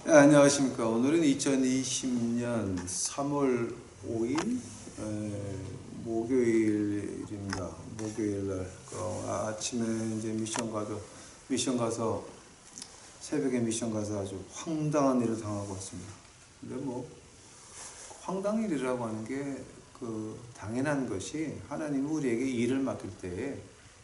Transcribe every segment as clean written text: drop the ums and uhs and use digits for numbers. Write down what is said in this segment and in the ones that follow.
네, 안녕하십니까. 오늘은 2020년 3월 5일 목요일입니다. 목요일날 아침에 이제 미션 가서 새벽에 미션 가서 아주 황당한 일을 당하고 왔습니다. 근데 뭐 황당한 일이라고 하는 게 당연한 것이 하나님이 우리에게 일을 맡길 때에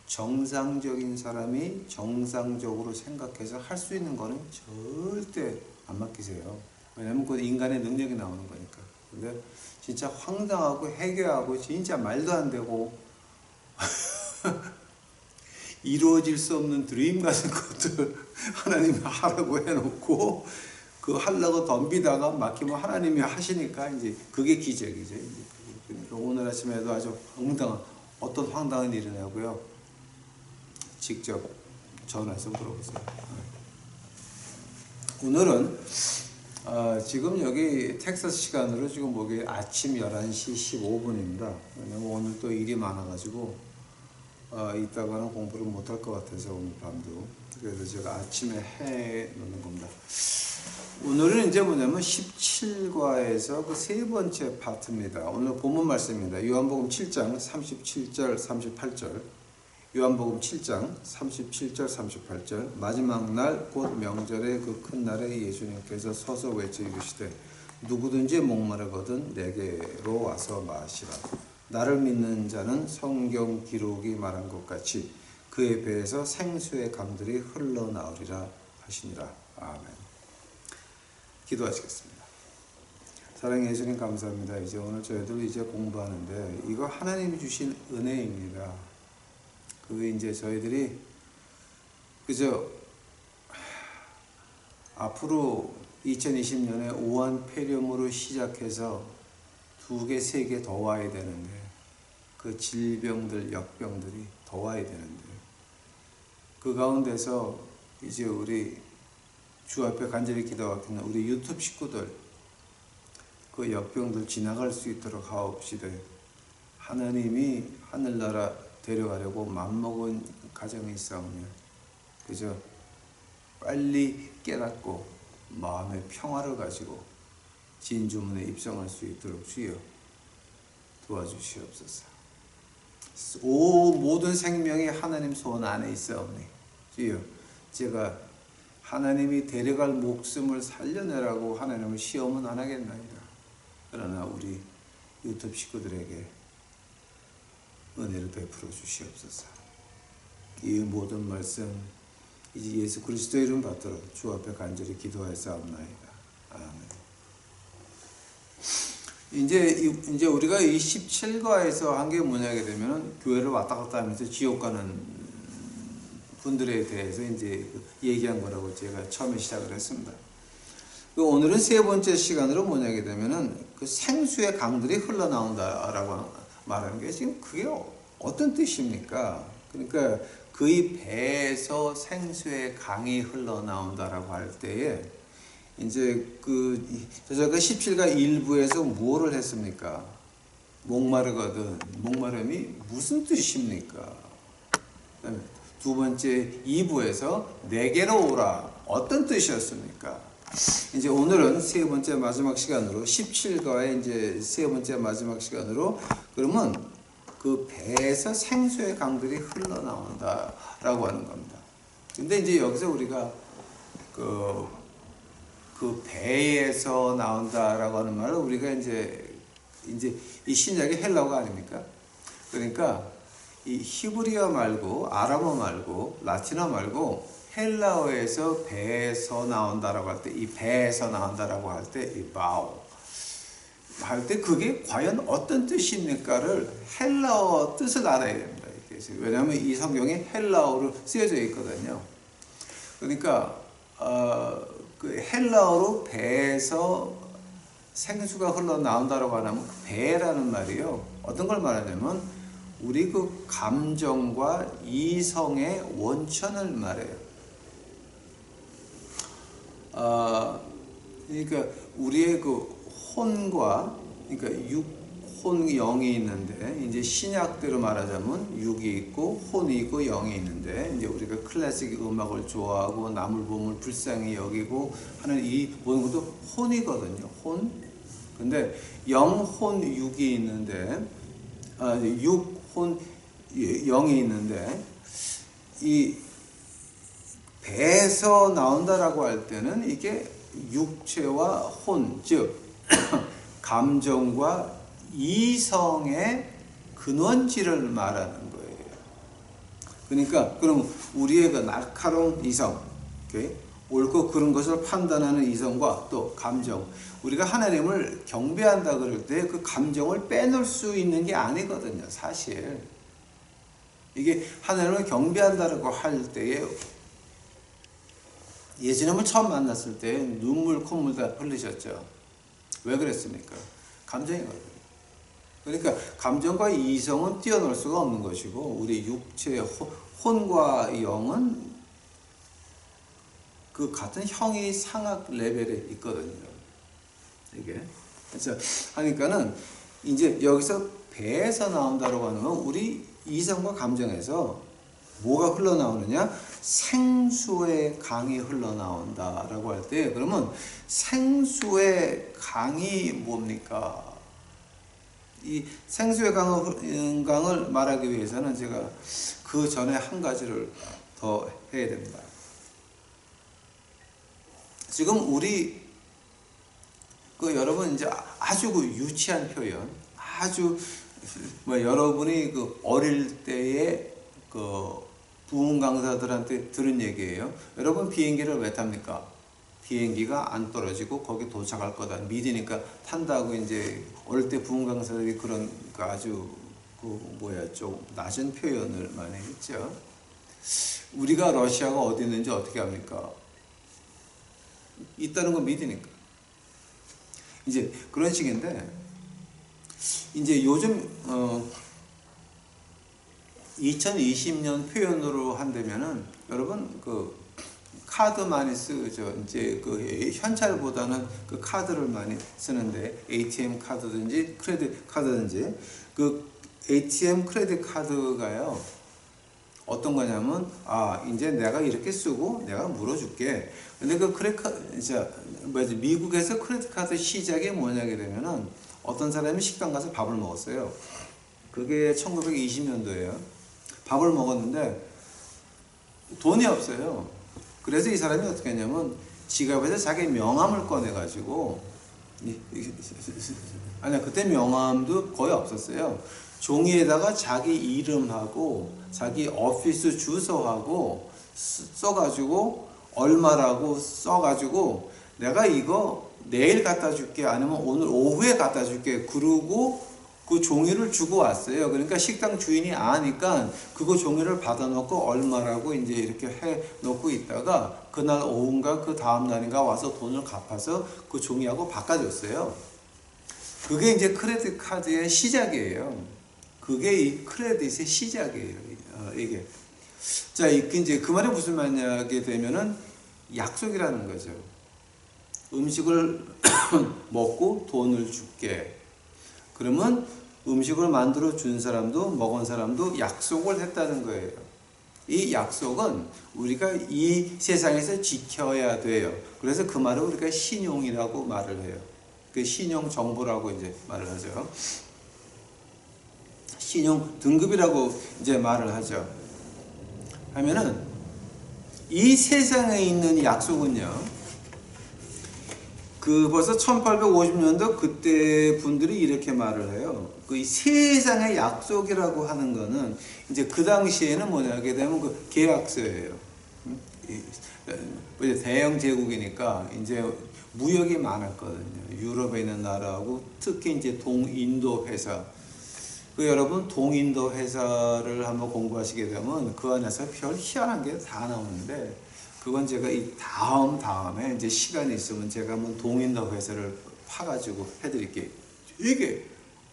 정상적인 사람이 정상적으로 생각해서 할 수 있는 거는 절대 안 맡기세요. 왜냐면 그 인간의 능력이 나오는 거니까. 근데 진짜 황당하고 해괴하고 진짜 말도 안 되고 이루어질 수 없는 드림 같은 것들 하나님이 하라고 해놓고 그 하려고 덤비다가 막히면 하나님이 하시니까 이제 그게 기적이죠. 그러니까 오늘 아침에도 아주 어떤 황당한 일이냐고요. 직접 전화해서 물어보세요. 오늘은 지금 여기 텍사스 시간으로 지금 아침 11시 15분입니다. 왜냐면 오늘 또 일이 많아가지고 이따가는 공부를 못할 것 같아서 오늘 밤도. 그래서 제가 아침에 해 놓는 겁니다. 오늘은 이제 뭐냐면 17과에서 그 세 번째 파트입니다. 오늘 본문 말씀입니다. 요한복음 7장 37절 38절. 요한복음 7장 37절 38절. 마지막 날 곧 명절의 그 큰 날에 예수님께서 서서 외쳐 이르시되 누구든지 목마르거든 내게로 와서 마시라. 나를 믿는 자는 성경 기록이 말한 것 같이 그의 배에서 생수의 강들이 흘러나오리라 하시니라. 아멘. 기도하시겠습니다. 사랑해 예수님 감사합니다. 이제 오늘 저희들 이제 공부하는데 이거 하나님이 주신 은혜입니다. 그게 이제 저희들이 그저 앞으로 2020년에 오한 폐렴으로 시작해서 2개, 3개 더 와야 되는데 그 질병들, 역병들이 더 와야 되는데 그 가운데서 이제 우리 주 앞에 간절히 기도하는 우리 유튜브 식구들 그 역병들 지나갈 수 있도록 하옵시되 하나님이 하늘나라 데려가려고 맘먹은 가정이 있사오며 그저 빨리 깨닫고 마음의 평화를 가지고 진주문에 입성할 수 있도록 주여 도와주시옵소서. 모든 생명이 하나님 손 안에 있사오니 주여 제가 하나님이 데려갈 목숨을 살려내라고 하나님을 시험은 안 하겠나이다. 그러나 우리 유튜브 식구들에게 은혜를 베풀어 주시옵소서. 이 모든 말씀 이제 예수 그리스도의 이름 받도록 주 앞에 간절히 기도하였사옵나이다. 아멘. 이제 우리가 이 17과에서 한 게 뭐냐게 되면은 교회를 왔다 갔다 하면서 지옥 가는 분들에 대해서 이제 얘기한 거라고 제가 처음에 시작을 했습니다. 오늘은 세 번째 시간으로 뭐냐게 되면은 그 생수의 강들이 흘러나온다라고 말하는 게 지금 그게 어떤 뜻입니까? 그러니까 그의 배에서 생수의 강이 흘러나온다라고 할 때에 이제 제가 17가 일부에서 무엇을 했습니까? 목마르거든. 목마름이 무슨 뜻입니까? 두 번째 2부에서 내게로 오라. 어떤 뜻이었습니까? 이제 오늘은 세 번째 마지막 시간으로 17과의 이제 세 번째 마지막 시간으로 그러면 그 배에서 생수의 강들이 흘러나온다라고 하는 겁니다. 근데 이제 여기서 우리가 그 배에서 나온다라고 하는 말을 우리가 이제 이 신약의 헬라어가 아닙니까? 그러니까 이 히브리어 말고 아람어 말고 라틴어 말고 헬라어에서 배에서 나온다라고 할 때 이 배에서 나온다라고 할 때 이 바오 할 때 그게 과연 어떤 뜻입니까를 헬라어 뜻을 알아야 됩니다. 왜냐하면 이 성경에 헬라어로 쓰여져 있거든요. 그러니까 그 헬라어로 배에서 생수가 흘러나온다라고 하면 배라는 말이요 어떤 걸 말하냐면 우리 그 감정과 이성의 원천을 말해요. 그러니까 우리의 그 혼과 그러니까 혼, 영이 있는데 이제 신약대로 말하자면 육이 있고 혼이 있고 영이 있는데 이제 우리가 클래식 음악을 좋아하고 남을 보면 불쌍히 여기고 하는 이 모든 것도 혼이거든요. 혼. 근데 영, 혼, 육이 있는데 육, 혼, 영이 있는데 이 배에서 나온다라고 할 때는 이게 육체와 혼, 즉 감정과 이성의 근원지를 말하는 거예요. 그러니까 그럼 우리의 그 날카로운 이성, 옳고 그른 것을 판단하는 이성과 또 감정, 우리가 하나님을 경배한다 그럴 때 그 감정을 빼놓을 수 있는 게 아니거든요. 사실 이게 하나님을 경배한다고 할 때에 예수님을 처음 만났을 때 눈물 콧물 다 흘리셨죠. 왜 그랬습니까? 감정이거든요. 그러니까 감정과 이성은 뛰어놀 수가 없는 것이고 우리 육체의 혼과 영은 그 같은 형이 상학 레벨에 있거든요. 이게 그래서 하니까는 이제 여기서 배에서 나온다고 하는 건 우리 이성과 감정에서 뭐가 흘러나오느냐? 생수의 강이 흘러나온다라고 할 때 그러면 생수의 강이 뭡니까? 이 생수의 강을 말하기 위해서는 제가 그 전에 한 가지를 더 해야 됩니다. 지금 우리 여러분 이제 아주 유치한 표현, 아주 여러분이 어릴 때에 부흥 강사들한테 들은 얘기예요. 여러분 비행기를 왜 탑니까? 비행기가 안 떨어지고 거기 도착할 거다 믿으니까 탄다고 이제 어릴 때 부흥 강사들이 그런 아주 좀 낮은 표현을 많이 했죠. 우리가 러시아가 어디 있는지 어떻게 합니까? 있다는 거 믿으니까. 이제 그런 식인데 이제 요즘 2020년 표현으로 한다면은 여러분 카드 많이 쓰죠. 이제 현찰보다는 카드를 많이 쓰는데 ATM 카드든지 크레딧 카드든지 ATM 크레딧 카드가요. 어떤 거냐면 이제 내가 이렇게 쓰고 내가 물어줄게. 근데 미국에서 크레딧 카드 시작이 뭐냐게 되면은 어떤 사람이 식당 가서 밥을 먹었어요. 그게 1920년도예요. 밥을 먹었는데 돈이 없어요. 그래서 이 사람이 어떻게 했냐면 지갑에서 자기 명함을 꺼내가지고 그때 명함도 거의 없었어요. 종이에다가 자기 이름하고 자기 오피스 주소하고 써가지고 얼마라고 써가지고 내가 이거 내일 갖다 줄게 아니면 오늘 오후에 갖다 줄게 그러고 그 종이를 주고 왔어요. 그러니까 식당 주인이 아니까 그거 종이를 받아놓고 얼마라고 이제 이렇게 해 놓고 있다가 그날 오후인가 그 다음 날인가 와서 돈을 갚아서 그 종이하고 바꿔줬어요. 그게 이제 크레딧 카드의 시작이에요. 그게 이 크레딧의 시작이에요. 이게. 자, 이제 그 말이 무슨 말이냐게 되면은 약속이라는 거죠. 음식을 먹고 돈을 줄게. 그러면 음식을 만들어 준 사람도 먹은 사람도 약속을 했다는 거예요. 이 약속은 우리가 이 세상에서 지켜야 돼요. 그래서 그 말을 우리가 신용이라고 말을 해요. 그 신용 정보라고 이제 말을 하죠. 신용 등급이라고 이제 말을 하죠. 하면은 이 세상에 있는 약속은요. 벌써 1850년도 그때 분들이 이렇게 말을 해요. 이 세상의 약속이라고 하는 거는 이제 그 당시에는 뭐냐게 되면 계약서예요. 대영 제국이니까 이제 무역이 많았거든요. 유럽에 있는 나라하고 특히 이제 동인도 회사. 여러분 동인도 회사를 한번 공부하시게 되면 그 안에서 별 희한한 게 다 나오는데 그건 제가 이 다음에 이제 시간이 있으면 제가 한번 동인도 회사를 파가지고 해드릴게요. 이게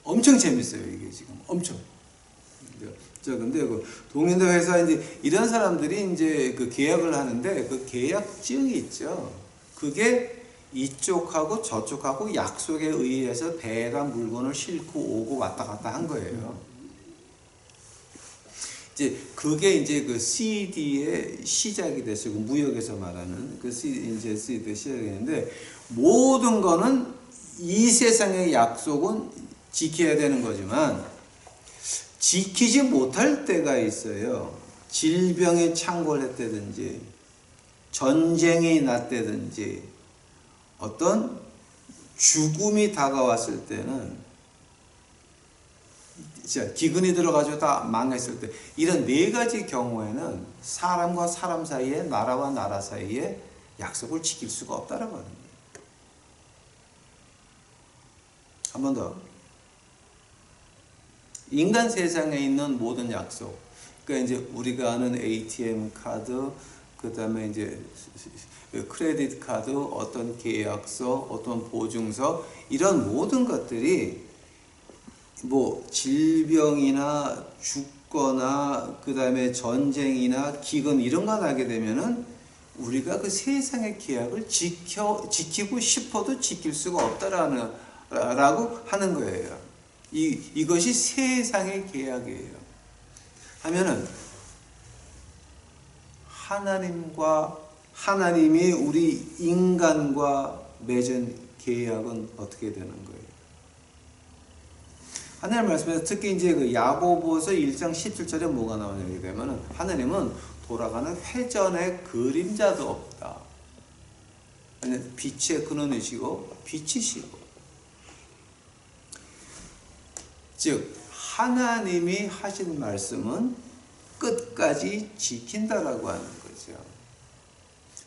엄청 재밌어요. 이게 지금 엄청. 근데 동인도 회사 이제 이런 사람들이 이제 계약을 하는데 계약증이 있죠. 그게 이쪽하고 저쪽하고 약속에 의해서 배가 물건을 싣고 오고 왔다 갔다 한 거예요. 이제 그게 이제 그 CD의 시작이 됐어요. 무역에서 말하는 그 이제 CD의 시작이었는데, 모든 거는 이 세상의 약속은 지켜야 되는 거지만 지키지 못할 때가 있어요. 질병이 창궐했다든지 전쟁이 났다든지 어떤 죽음이 다가왔을 때는, 기근이 들어가지고 다 망했을 때, 이런 네 가지 경우에는 사람과 사람 사이에, 나라와 나라 사이에 약속을 지킬 수가 없다는 거예요. 한 번 더. 인간 세상에 있는 모든 약속, 그러니까 이제 우리가 아는 ATM 카드, 그 다음에 이제 크레딧 카드, 어떤 계약서, 어떤 보증서, 이런 모든 것들이 뭐 질병이나 죽거나 그 다음에 전쟁이나 기근 이런 거 나게 되면은 우리가 그 세상의 계약을 지키고 싶어도 지킬 수가 없다라고 하는 거예요. 이것이 세상의 계약이에요. 하면은 하나님이 우리 인간과 맺은 계약은 어떻게 되는 거예요? 하나님 말씀에서 특히 이제 그 야고보서 1장 17절에 뭐가 나오냐게 되면은, 하나님은 돌아가는 회전의 그림자도 없다. 빛의 근원이시고 빛이시고. 즉 하나님이 하신 말씀은 끝까지 지킨다라고 하는 거죠.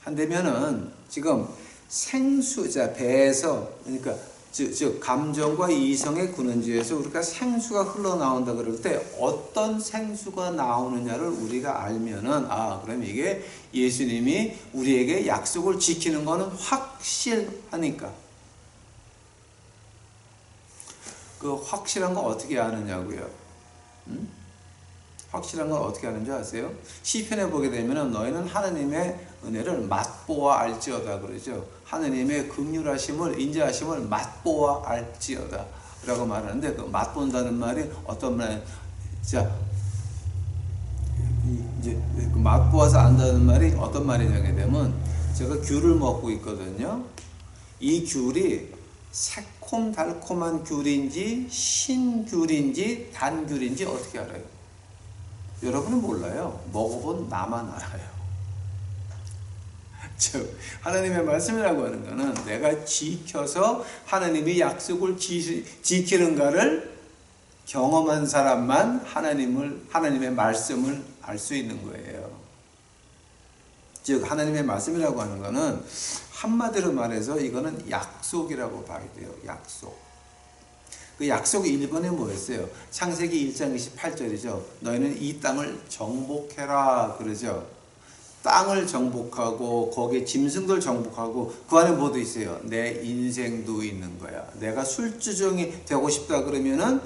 한대면은 지금 생수자 배에서, 그러니까 즉 감정과 이성의 근원지에서 우리가 생수가 흘러나온다 그럴 때 어떤 생수가 나오느냐를 우리가 알면은, 그럼 이게 예수님이 우리에게 약속을 지키는 거는 확실하니까. 그 확실한 거 어떻게 아느냐고요? 확실한 건 어떻게 아는지 아세요? 시편에 보게 되면은 너희는 하나님의 은혜를 맛보아 알지어다 그러죠. 하나님의 긍휼하심을, 인자하심을 맛보아 알지어다 라고 말하는데, 그 맛본다는 말이 어떤 말? 자, 이제 그 맛보아서 안다는 말이 어떤 말이냐게 되면, 제가 귤을 먹고 있거든요. 이 귤이 새콤달콤한 귤인지 신귤인지 단귤인지 어떻게 알아요? 여러분은 몰라요. 먹어본 나만 알아요. 즉 하나님의 말씀이라고 하는 것은 내가 지켜서 하나님이 약속을 지키는가를 경험한 사람만 하나님의 말씀을 알 수 있는 거예요. 즉 하나님의 말씀이라고 하는 것은 한마디로 말해서 이거는 약속이라고 봐야 돼요. 약속. 그 약속의 1번이 뭐였어요? 창세기 1장 28절이죠. 너희는 이 땅을 정복해라 그러죠. 땅을 정복하고 거기에 짐승들 정복하고 그 안에 뭐도 있어요? 내 인생도 있는 거야. 내가 술주정이 되고 싶다 그러면은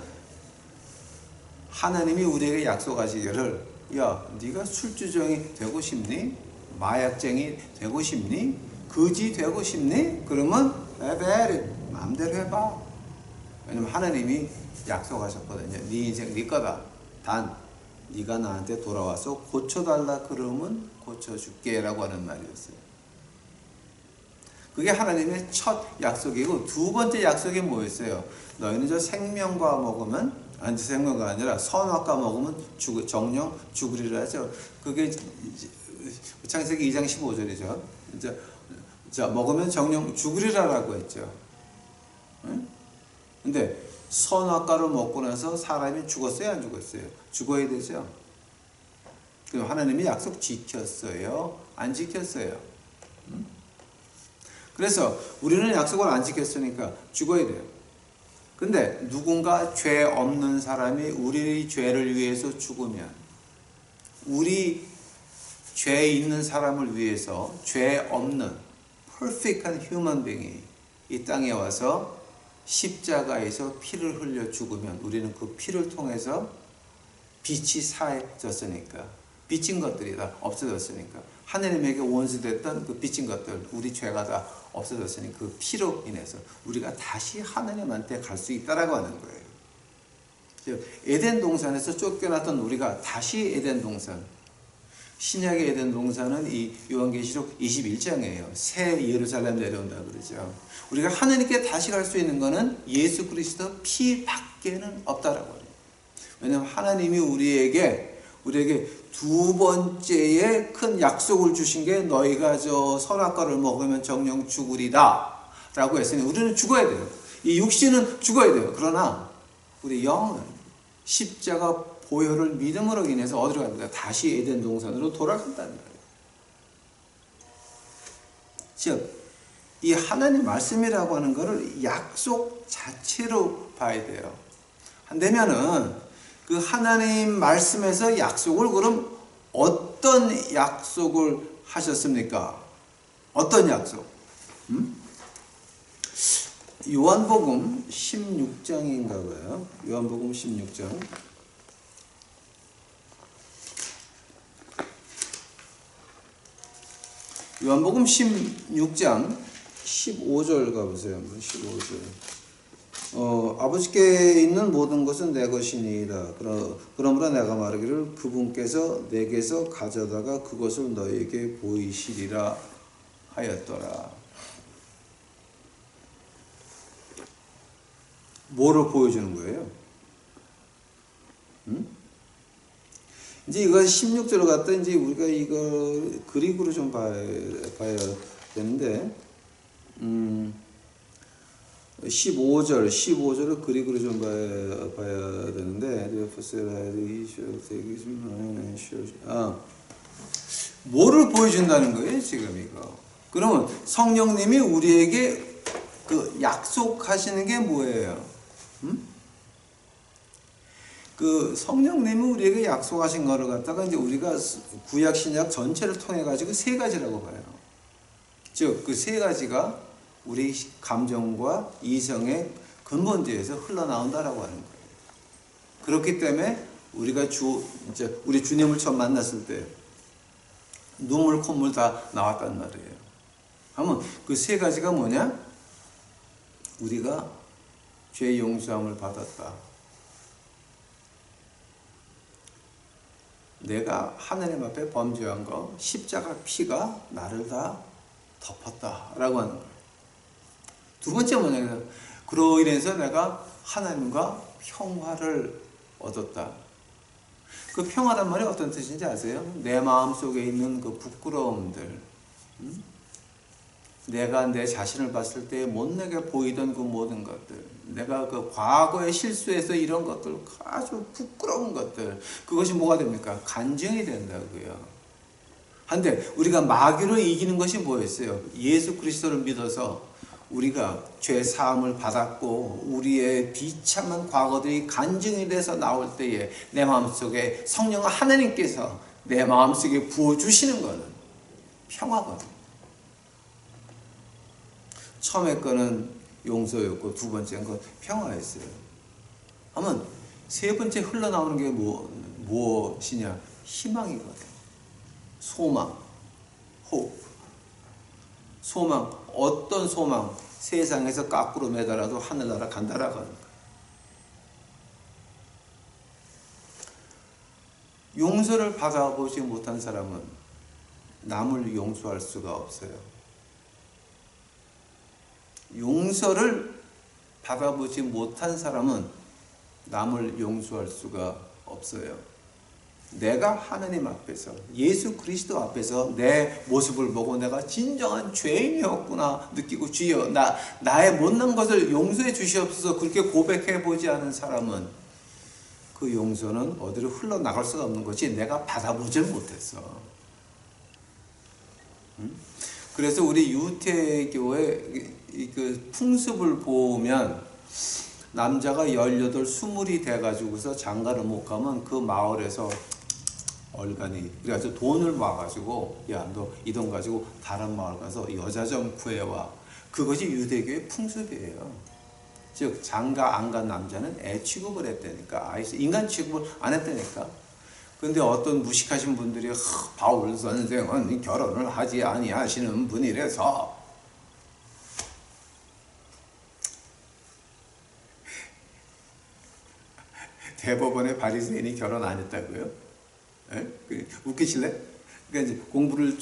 하나님이 우리에게 약속하시기를, 야, 네가 술주정이 되고 싶니? 마약쟁이 되고 싶니? 거지 되고 싶니? 그러면 마음대로 해봐. 왜냐면 하나님이 약속하셨거든요. 네 인생 네 거다. 단 네가 나한테 돌아와서 고쳐달라 그러면 고쳐줄게 라고 하는 말이었어요. 그게 하나님의 첫 약속이고, 두 번째 약속이 뭐였어요? 너희는 저 생명과 먹으면, 아니 생명과 아니라 선악과 먹으면 정령 죽으리라 하죠. 그게 창세기 2장 15절이죠. 자, 먹으면 정령 죽으리라라고 했죠. 응? 근데 선악과를 먹고 나서 사람이 죽었어요, 안 죽었어요? 죽어야 되죠. 그럼 하나님이 약속 지켰어요, 안 지켰어요? 그래서 우리는 약속을 안 지켰으니까 죽어야 돼요. 근데 누군가 죄 없는 사람이 우리 죄를 위해서 죽으면, 우리 죄 있는 사람을 위해서 죄 없는 perfect한 human being이 이 땅에 와서 십자가에서 피를 흘려 죽으면, 우리는 그 피를 통해서 빛이 사해졌으니까, 비친 것들이 다 없어졌으니까 하나님에게 원수됐던 그 빚진 것들, 우리 죄가 다 없어졌으니 그 피로 인해서 우리가 다시 하나님한테 갈 수 있다라고 하는 거예요. 즉 에덴 동산에서 쫓겨났던 우리가 다시 에덴 동산, 신약의 에덴 동산은 이 요한계시록 21장이에요. 새 예루살렘 내려온다 그러죠. 우리가 하나님께 다시 갈 수 있는 것은 예수 그리스도 피 밖에는 없다라고 해요. 왜냐하면 하나님이 우리에게 두 번째의 큰 약속을 주신 게 너희가 저 선악과를 먹으면 정령 죽으리라 라고 했으니 우리는 죽어야 돼요. 이 육신은 죽어야 돼요. 그러나 우리 영은 십자가 보혈을 믿음으로 인해서 어디로 갑니까? 다시 에덴 동산으로 돌아간다는 거예요. 즉 이 하나님 말씀이라고 하는 것을 약속 자체로 봐야 돼요. 한다면은 그 하나님 말씀에서 약속을 그럼 어떤 약속을 하셨습니까? 어떤 약속? 요한복음 16장인가 봐요. 요한복음 16장. 요한복음 16장 15절 가보세요. 15절. 아버지께 있는 모든 것은 내 것이니이다. 그러므로 내가 말하기를 그분께서 내게서 가져다가 그것을 너희에게 보이시리라 하였더라. 뭐를 보여주는 거예요? 이제 이거 16절로 갔다 이제 우리가 이거 그릭으로 좀 봐야 되는데, 15절을 그릭으로 좀 봐야 되는데, 뭐를 보여준다는 거예요, 지금 이거? 그러면 성령님이 우리에게 그 약속하시는 게 뭐예요? 그 성령님이 우리에게 약속하신 거를 갖다가 이제 우리가 구약 신약 전체를 통해 가지고 세 가지라고 봐요. 즉 그 세 가지가 우리 감정과 이성의 근본지에서 흘러나온다라고 하는 거예요. 그렇기 때문에 우리가 이제 우리 주님을 처음 만났을 때 눈물 콧물 다 나왔단 말이에요. 그러면 그 세 가지가 뭐냐? 우리가 죄 용서함을 받았다. 내가 하나님 앞에 범죄한 거 십자가 피가 나를 다 덮었다라고 하는 거예요. 두 번째 뭐냐면 그로 인해서 내가 하나님과 평화를 얻었다. 그 평화란 말이 어떤 뜻인지 아세요? 내 마음속에 있는 그 부끄러움들, 내가 내 자신을 봤을 때 못내게 보이던 그 모든 것들, 내가 그 과거의 실수에서 이런 것들, 아주 부끄러운 것들, 그것이 뭐가 됩니까? 간증이 된다고요. 한데 우리가 마귀로 이기는 것이 뭐였어요? 예수 그리스도를 믿어서 우리가 죄 사함을 받았고 우리의 비참한 과거들이 간증이 돼서 나올 때에 내 마음속에 성령 하나님께서 내 마음속에 부어주시는 것은 평화거든요. 처음에 거는 용서였고 두 번째 건 평화였어요. 하면 세 번째 흘러나오는 게 무엇이냐? 희망이거든요. 소망, hope. 소망, 어떤 소망? 세상에서 까꾸로 매달아도 하늘나라 간다라고 하는 거예요. 용서를 받아보지 못한 사람은 남을 용서할 수가 없어요. 용서를 받아보지 못한 사람은 남을 용서할 수가 없어요. 내가 하나님 앞에서 예수 그리스도 앞에서 내 모습을 보고 내가 진정한 죄인이었구나 느끼고 주여 나의 못난 것을 용서해 주시옵소서 그렇게 고백해 보지 않은 사람은 그 용서는 어디로 흘러나갈 수가 없는 것이 내가 받아보질 못했어. 그래서 우리 유태교의 그 풍습을 보면 남자가 18, 20이 돼가지고서 장가를 못 가면 그 마을에서 얼간이 그래가지고 돈을 모아가지고 야 너 이 돈 가지고 다른 마을 가서 여자 좀 구해와. 그것이 유대교의 풍습이에요. 즉 장가 안 간 남자는 애 취급을 했다니까. 인간 취급을 안 했다니까. 근데 어떤 무식하신 분들이 바울 선생은 결혼을 하지 아니하시는 분이라서 대법원의 바리새인이 결혼 안 했다고요? 에? 웃기실래? 그러니까 이제 공부를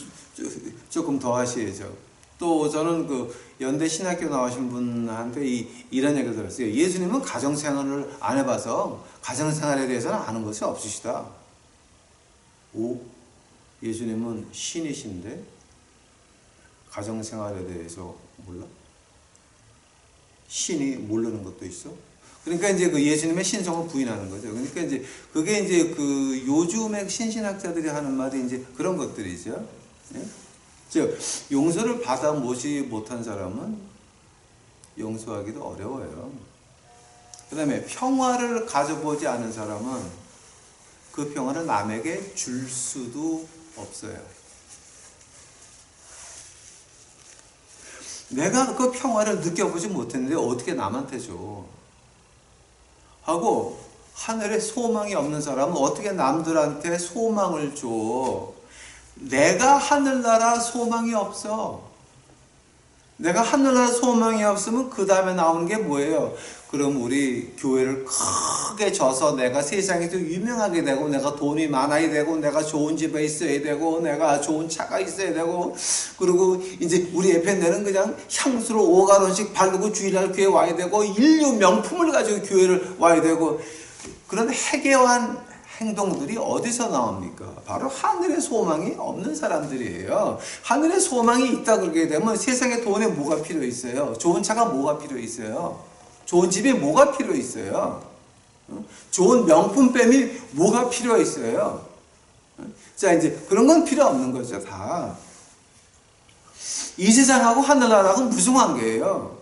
조금 더 하셔야죠. 또 저는 그 연대 신학교 나오신 분한테 이런 얘기를 들었어요. 예수님은 가정생활을 안 해봐서 가정생활에 대해서는 아는 것이 없으시다. 오? 예수님은 신이신데 가정생활에 대해서 몰라? 신이 모르는 것도 있어? 그러니까 이제 그 예수님의 신성을 부인하는 거죠. 그러니까 이제 그게 이제 그 요즘의 신신학자들이 하는 말이 이제 그런 것들이죠. 예? 즉 용서를 받아 보지 못한 사람은 용서하기도 어려워요. 그 다음에 평화를 가져보지 않은 사람은 그 평화를 남에게 줄 수도 없어요. 내가 그 평화를 느껴보지 못했는데 어떻게 남한테 줘? 하고 하늘에 소망이 없는 사람은 어떻게 남들한테 소망을 줘? 내가 하늘나라 소망이 없어. 내가 하늘나라 소망이 없으면 그 다음에 나오는 게 뭐예요? 그럼 우리 교회를 크게 져서 내가 세상에서 유명하게 되고 내가 돈이 많아야 되고 내가 좋은 집에 있어야 되고 내가 좋은 차가 있어야 되고 그리고 이제 우리 에펜네는 그냥 향수로 5가론씩 바르고 주일날 교회 와야 되고 인류 명품을 가지고 교회를 와야 되고 그런 해괴한 행동들이 어디서 나옵니까? 바로 하늘의 소망이 없는 사람들이에요. 하늘의 소망이 있다 그러게 되면 세상에 돈에 뭐가 필요 있어요? 좋은 차가 뭐가 필요 있어요? 좋은 집에 뭐가 필요 있어요? 좋은 명품뱀이 뭐가 필요 있어요? 자, 이제 그런 건 필요 없는 거죠, 다. 이 세상하고 하늘나라하고 무슨 관계예요?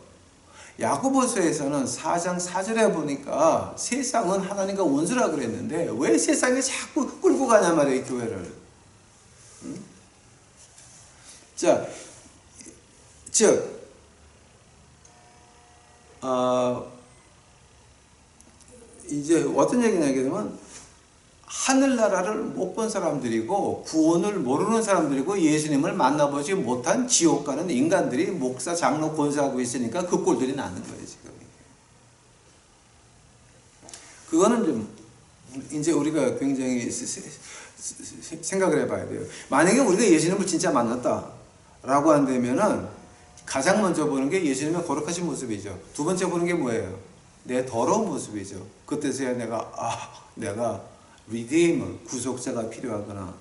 야고보서에서는 4장 4절에 보니까 세상은 하나님과 원수라 그랬는데 왜 세상에 자꾸 끌고 가냐 말이에요, 교회를. 자, 즉 이제 어떤 얘기냐 하게 되면 하늘나라를 못 본 사람들이고 구원을 모르는 사람들이고 예수님을 만나보지 못한 지옥 가는 인간들이 목사, 장로, 권사하고 있으니까 그 꼴들이 나는 거예요, 지금. 그거는 좀 이제 우리가 굉장히 생각을 해봐야 돼요. 만약에 우리가 예수님을 진짜 만났다라고 한다면은 가장 먼저 보는 게 예수님의 거룩하신 모습이죠. 두 번째 보는 게 뭐예요? 내 더러운 모습이죠. 그때서야 내가 리디머, 구속자가 필요하구나.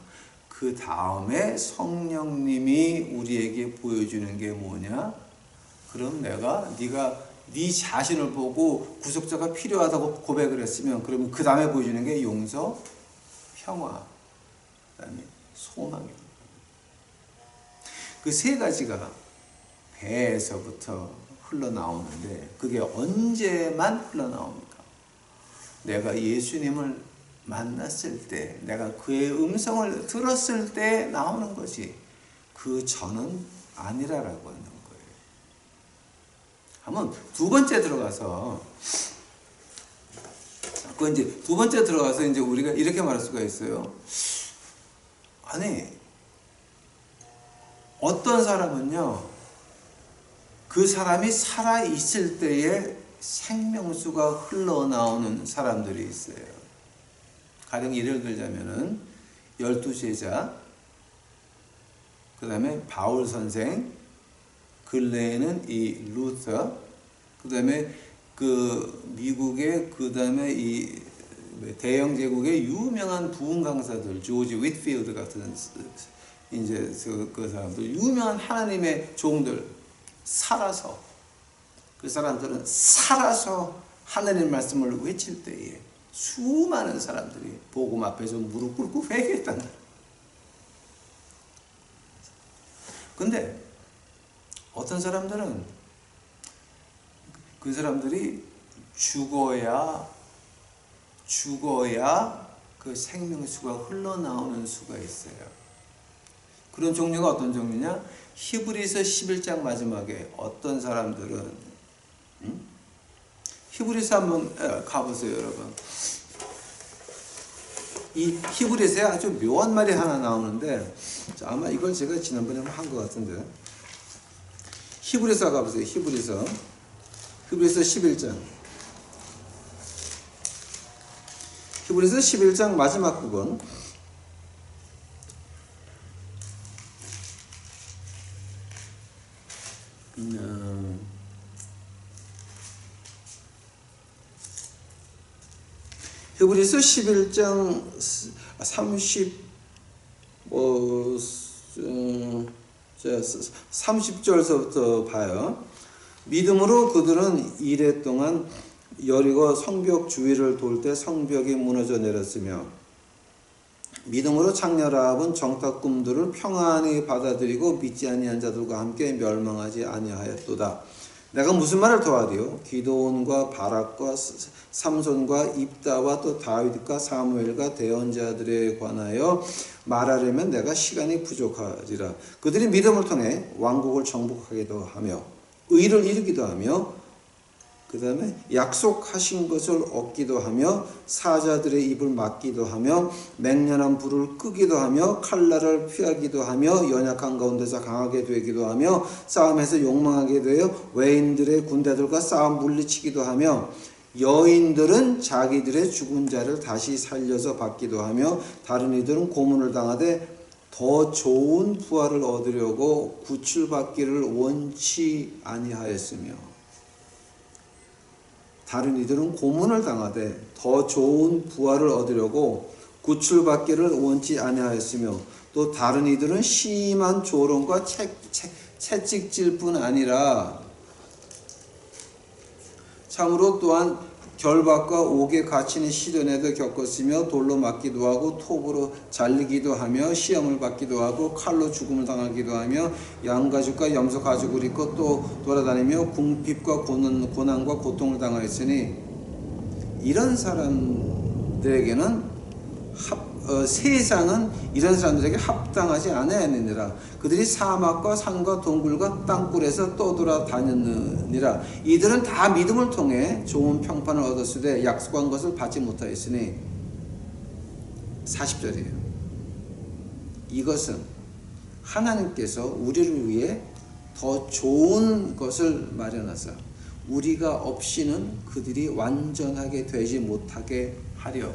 그 다음에 성령님이 우리에게 보여주는 게 뭐냐? 그럼 네가 네 자신을 보고 구속자가 필요하다고 고백을 했으면 그러면 그 다음에 보여주는 게 용서, 평화, 그 다음에 소망입니다. 그 세 가지가 배에서부터 흘러나오는데 그게 언제만 흘러나옵니까? 내가 예수님을 만났을 때, 내가 그의 음성을 들었을 때 나오는 것이 그 전은 아니라라고 하는 거예요. 한번 두 번째 들어가서 이제 우리가 이렇게 말할 수가 있어요. 아니, 어떤 사람은요, 그 사람이 살아 있을 때에 생명수가 흘러나오는 사람들이 있어요. 가령 예를 들자면은 12제자, 그 다음에 바울 선생, 근래에는 이 루터, 그 다음에 그 미국의 그 다음에 이 대영 제국의 유명한 부흥 강사들, 조지 윗필드 같은 이제 그 사람들, 유명한 하나님의 종들, 그 사람들은 살아서 하나님 말씀을 외칠 때에 수많은 사람들이 복음 앞에서 무릎 꿇고 회개했단 말이에요. 근데 어떤 사람들은 그 사람들이 죽어야 그 생명수가 흘러나오는 수가 있어요. 그런 종류가 어떤 종류냐? 히브리서 11장 마지막에 어떤 사람들은 히브리서 한번 가보세요, 여러분. 이 히브리서에 아주 묘한 말이 하나 나오는데, 아마 이걸 제가 지난번에 한 것 같은데, 히브리서 가보세요. 히브리서 11장. 히브리서 11장 마지막 부분. 히브리서 11장 30절서부터 봐요. 믿음으로 그들은 이레 동안 여리고 성벽 주위를 돌 때 성벽이 무너져 내렸으며, 믿음으로 창녀 라합은 정탐꾼들을 평안히 받아들이고 믿지 아니한 자들과 함께 멸망하지 아니하였도다. 내가 무슨 말을 더하리요? 기드온과 바락과 삼손과 입다와 또 다윗과 사무엘과 대언자들에 관하여 말하려면 내가 시간이 부족하리라. 그들이 믿음을 통해 왕국을 정복하기도 하며 의를 이루기도 하며 그 다음에 약속하신 것을 얻기도 하며 사자들의 입을 막기도 하며 맹렬한 불을 끄기도 하며 칼날을 피하기도 하며 연약한 가운데서 강하게 되기도 하며 싸움에서 욕망하게 되어 외인들의 군대들과 싸움 물리치기도 하며 여인들은 자기들의 죽은 자를 다시 살려서 받기도 하며 다른 이들은 고문을 당하되 더 좋은 부활을 얻으려고 구출받기를 원치 아니하였으며, 다른 이들은 고문을 당하되 더 좋은 부활을 얻으려고 구출받기를 원치 아니하였으며, 또 다른 이들은 심한 조롱과 채찍질 뿐 아니라 참으로 또한 결박과 옥에 갇히는 시련에도 겪었으며 돌로 맞기도 하고 톱으로 잘리기도 하며 시험을 받기도 하고 칼로 죽음을 당하기도 하며 양가죽과 염소 가죽을 입고 또 돌아다니며 궁핍과 고난과 고통을 당하였으니, 이런 사람들에게는 세상은 이런 사람들에게 합당하지 아니하느니라. 그들이 사막과 산과 동굴과 땅굴에서 떠돌아다녔느니라. 이들은 다 믿음을 통해 좋은 평판을 얻었으되 약속한 것을 받지 못하였으니, 40절이에요. 이것은 하나님께서 우리를 위해 더 좋은 것을 마련하사 우리가 없이는 그들이 완전하게 되지 못하게 하려.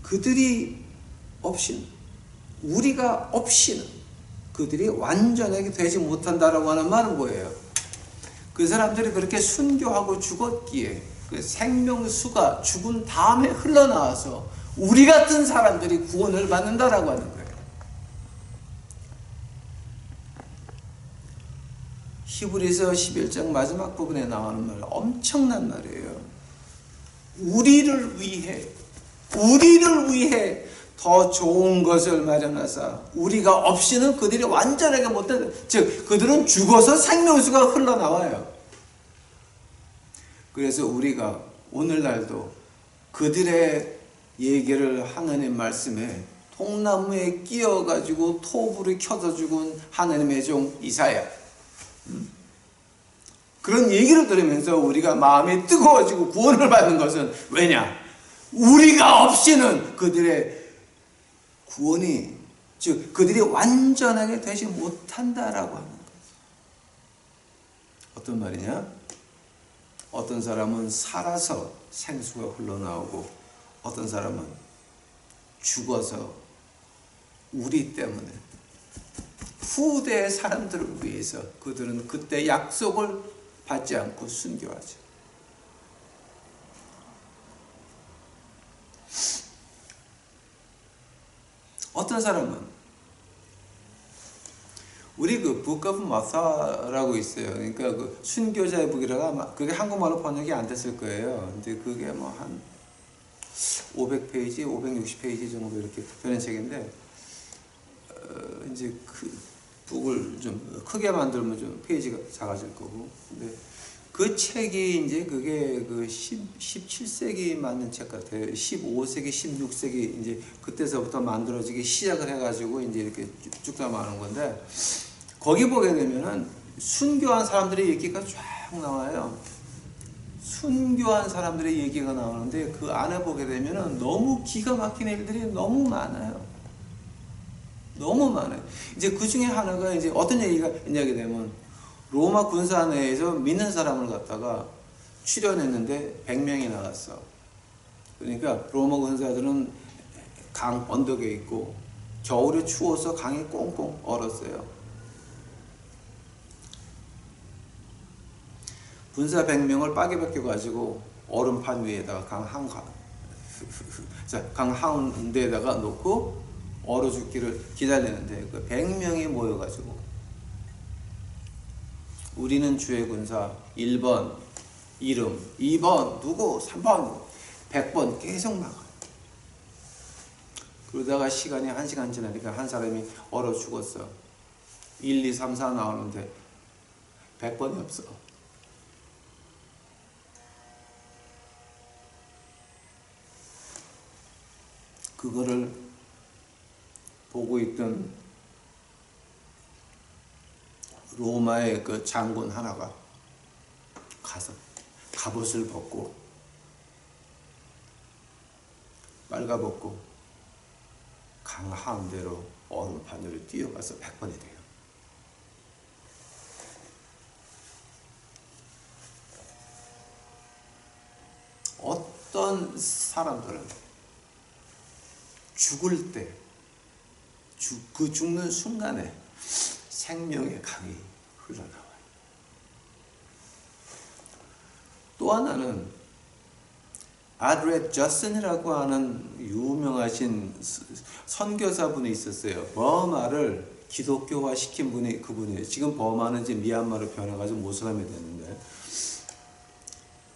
그들이 없이는, 우리가 없이는 그들이 완전하게 되지 못한다라고 하는 말은 뭐예요? 그 사람들이 그렇게 순교하고 죽었기에 그 생명수가 죽은 다음에 흘러나와서 우리 같은 사람들이 구원을 받는다라고 하는 거예요. 히브리서 11장 마지막 부분에 나오는 말, 엄청난 말이에요. 우리를 위해 더 좋은 것을 마련하사 우리가 없이는 그들이 완전하게 못된다. 즉 그들은 죽어서 생명수가 흘러나와요. 그래서 우리가 오늘날도 그들의 얘기를 하나님 말씀에 통나무에 끼어가지고 톱으로 켜서 죽은 하나님의 종 이사야, 그런 얘기를 들으면서 우리가 마음이 뜨거워지고 구원을 받는 것은 왜냐? 우리가 없이는 그들의 구원이, 즉 그들이 완전하게 되지 못한다라고 하는 거죠. 어떤 말이냐? 어떤 사람은 살아서 생수가 흘러나오고 어떤 사람은 죽어서 우리 때문에 후대의 사람들을 위해서 그들은 그때 약속을 받지 않고 순교하죠. 어떤 사람은 우리 그 Book of Martha라고 있어요. 그러니까 그 순교자의 북이라고 아마 그게 한국말로 번역이 안 됐을 거예요. 근데 그게 뭐 한 500페이지, 560페이지 정도 이렇게 되는 책인데, 이제 그 북을 좀 크게 만들면 좀 페이지가 작아질 거고, 근데 그 책이 이제 그게 그 17세기 맞는 책 같아요. 15세기, 16세기 이제 그때서부터 만들어지기 시작을 해가지고 이제 이렇게 쭉 담아놓은 건데, 거기 보게 되면은 순교한 사람들의 얘기가 쫙 나와요. 순교한 사람들의 얘기가 나오는데 그 안에 보게 되면은 너무 기가 막힌 일들이 너무 많아요. 너무 많아요. 이제 그 중에 하나가 이제 어떤 얘기가 있냐게 되면 로마 군사 내에서 믿는 사람을 갖다가 출연했는데 100명이 나갔어. 그러니까 로마 군사들은 강 언덕에 있고 겨울에 추워서 강이 꽁꽁 얼었어요. 군사 100명을 빠개벗겨 가지고 얼음판 위에다가 강 한가운데에다가 놓고 얼어 죽기를 기다리는데 그 100명이 모여가지고 우리는 주의 군사 1번 이름, 2번 누구, 3번 100번 계속 막아요. 그러다가 시간이 1시간 지나니까 한 사람이 얼어 죽었어. 1, 2, 3, 4 나오는데 100번이 없어. 그거를 보고 있던 로마의 그 장군 하나가 가서 갑옷을 벗고 빨가벗고 강 한대로 얼음판으로 뛰어가서 100번이 돼요. 어떤 사람들은 죽을 때, 그 죽는 순간에 생명의 강이 흘러나와요. 또 하나는 아드레 저슨이라고 하는 유명하신 선교사분이 있었어요. 버마를 기독교화 시킨 분이 그분이에요. 지금 버마는 이제 미얀마로 변해가지고 모슬람이 됐는데,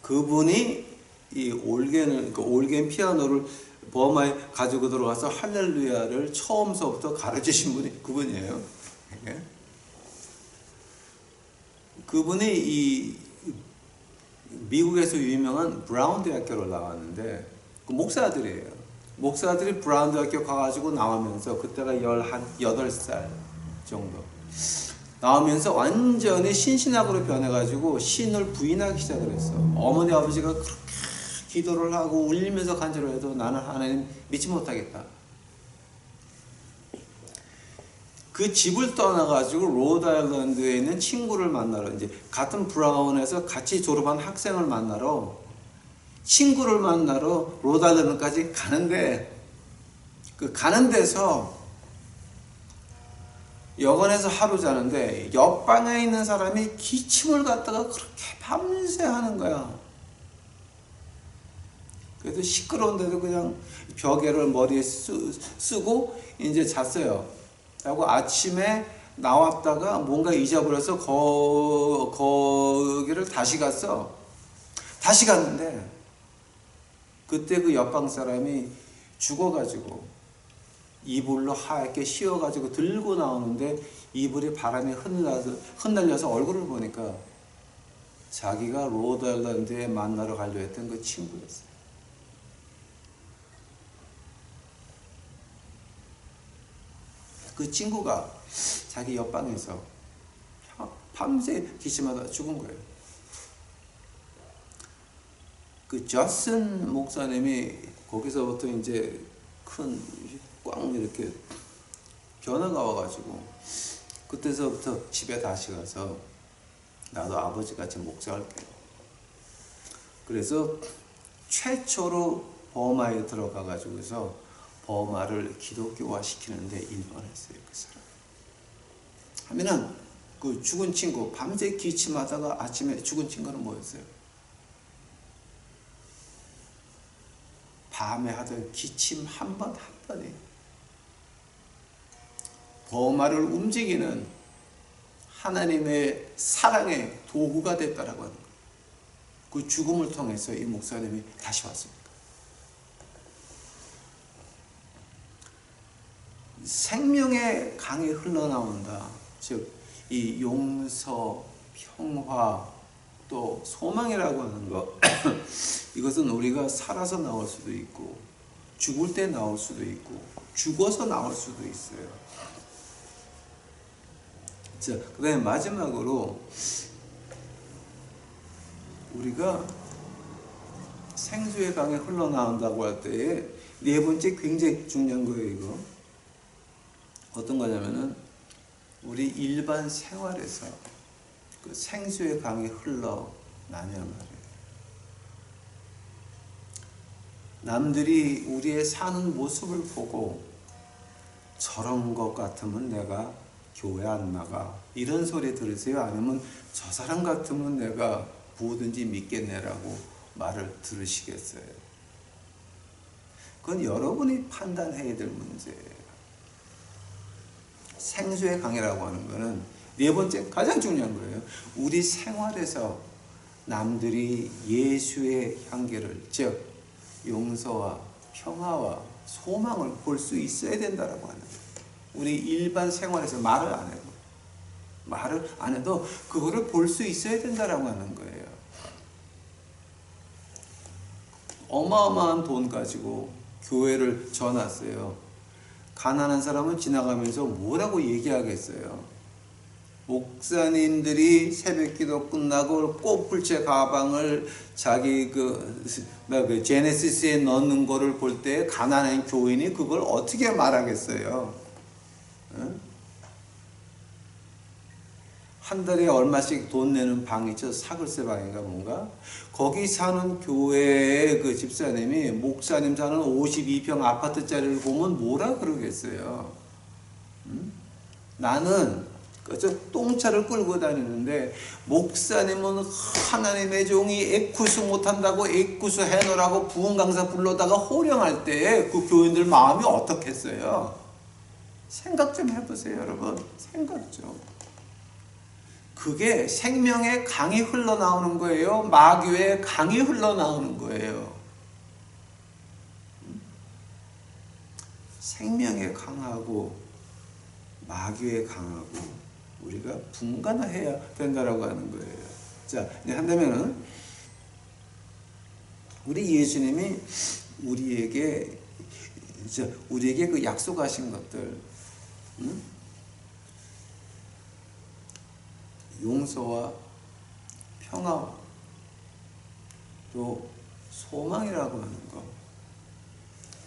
그분이 이 올겐 피아노를 버마에 가지고 들어가서 할렐루야를 처음서부터 가르치신 분이 그분이에요. 그분이 이 미국에서 유명한 브라운 대학교를 나왔는데 그 목사들이에요. 목사들이 브라운 대학교 가가지고 나오면서 그때가 18살 정도 나오면서 완전히 신신학으로 변해가지고 신을 부인하기 시작을 했어. 어머니 아버지가 그렇게 기도를 하고 울리면서 간절해도 나는 하나님 믿지 못하겠다. 그 집을 떠나가지고 로드아일랜드에 있는 친구를 만나러, 이제 같은 브라운에서 같이 졸업한 학생을 만나러, 친구를 만나러 로드아일랜드까지 가는데, 그 가는 데서 여관에서 하루 자는데 옆방에 있는 사람이 기침을 갖다가 그렇게 밤새 하는 거야. 그래도 시끄러운데도 그냥 벽에를 머리에 쓰고 이제 잤어요. 하고 아침에 나왔다가 뭔가 잊어버려서 거기를 다시 갔어. 다시 갔는데 그때 그 옆방 사람이 죽어가지고 이불로 하얗게 씌워가지고 들고 나오는데 이불에 바람이 흩날려서 얼굴을 보니까 자기가 로드아일랜드에 만나러 가려 했던 그 친구였어요. 그 친구가 자기 옆방에서 밤새 기침하다 죽은 거예요. 그 저슨 목사님이 거기서부터 이제 큰 꽝 이렇게 변화가 와가지고 그때서부터 집에 다시 가서 나도 아버지같이 목사할게요. 그래서 최초로 버마에 들어가가지고서 버마를 기독교화 시키는데 일반했어요. 그 사람 하면은 그 죽은 친구 밤새 기침하다가 아침에 죽은 친구는 뭐였어요? 밤에 하던 기침 한 번이 버마를 움직이는 하나님의 사랑의 도구가 됐다라고 하는 거예요. 그 죽음을 통해서 이 목사님이 다시 왔습니다. 생명의 강이 흘러나온다. 즉, 이 용서, 평화, 또 소망이라고 하는 것 이것은 우리가 살아서 나올 수도 있고 죽을 때 나올 수도 있고 죽어서 나올 수도 있어요. 자, 그 다음에 마지막으로 우리가 생수의 강이 흘러나온다고 할 때에 네 번째 굉장히 중요한 거예요. 이거 어떤 거냐면은 우리 일반 생활에서 그 생수의 강이 흘러나냐 말이에요. 남들이 우리의 사는 모습을 보고 저런 것 같으면 내가 교회 안 나가 이런 소리 들으세요? 아니면 저 사람 같으면 내가 뭐든지 믿겠네라고 말을 들으시겠어요? 그건 여러분이 판단해야 될 문제예요. 생수의 강이라고 하는 거는 네 번째 가장 중요한 거예요. 우리 생활에서 남들이 예수의 향기를, 즉 용서와 평화와 소망을 볼 수 있어야 된다라고 하는 거예요. 우리 일반 생활에서 말을 안 해도 그거를 볼 수 있어야 된다라고 하는 거예요. 어마어마한 돈 가지고 교회를 져놨어요. 가난한 사람은 지나가면서 뭐라고 얘기하겠어요? 목사님들이 새벽기도 끝나고 꽃불채 가방을 자기 제네시스에 넣는 거를 볼 때 가난한 교인이 그걸 어떻게 말하겠어요? 응? 한 달에 얼마씩 돈 내는 방이 있죠. 사글세 방인가 뭔가. 거기 사는 교회의 그 집사님이 목사님 사는 52평 아파트짜리를 보면 뭐라 그러겠어요? 응? 나는 그저 똥차를 끌고 다니는데 목사님은 하나님의 종이 애쿠스 못한다고 애쿠스 해놓으라고 부흥 강사 불러다가 호령할 때 그 교인들 마음이 어떻겠어요? 생각 좀 해보세요, 여러분. 생각 좀. 그게 생명의 강이 흘러나오는 거예요? 마귀의 강이 흘러나오는 거예요? 생명의 강하고 마귀의 강하고 우리가 분간해야 된다라고 하는 거예요. 자, 이제 한다면은 우리 예수님이 우리에게 그 약속하신 것들, 용서와 평화와 또 소망이라고 하는 것,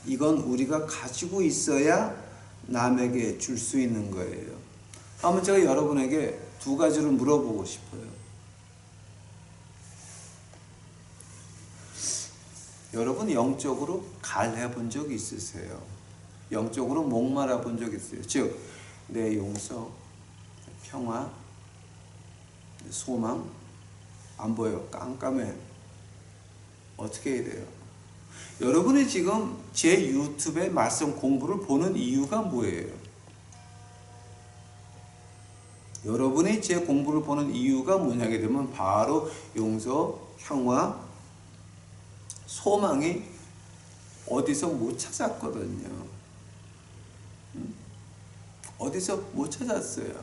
이건 우리가 가지고 있어야 남에게 줄 수 있는 거예요. 한번 제가 여러분에게 두 가지를 물어보고 싶어요. 여러분 영적으로 갈해 본 적 있으세요? 영적으로 목말아 본 적 있어요? 즉, 내 용서, 평화, 소망 안 보여. 깜깜해. 어떻게 해야 돼요? 여러분이 지금 제 유튜브의 말씀 공부를 보는 이유가 뭐예요? 여러분이 제 공부를 보는 이유가 뭐냐게 되면 바로 용서, 평화, 소망이 어디서 못 찾았거든요. 어디서 못 찾았어요.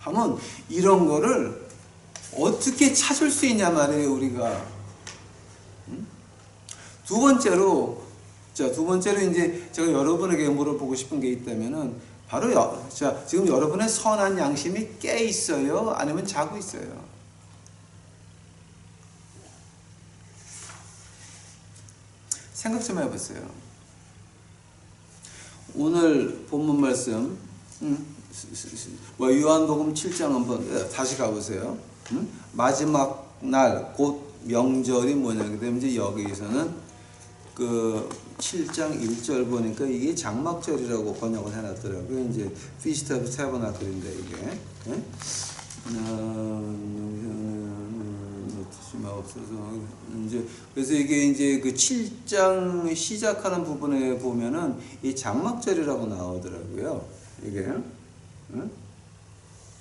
하면 이런 거를 어떻게 찾을 수 있냐 말이에요, 우리가. 두 번째로 이제 제가 여러분에게 물어보고 싶은 게 있다면은 바로 지금 여러분의 선한 양심이 깨 있어요? 아니면 자고 있어요? 생각 좀 해보세요. 오늘 본문 말씀, 요한복음 7장 한번 다시 가보세요. 마지막 날, 곧 명절이 뭐냐게 되면 이제 여기에서는 그 7장 1절 보니까 이게 장막절이라고 번역을 해놨더라고요. 이제 Feast of Tabernacle인데 이게 없어서 이제 그래서 이게 이제 그 7장 시작하는 부분에 보면은 이 장막절이라고 나오더라고요. 이게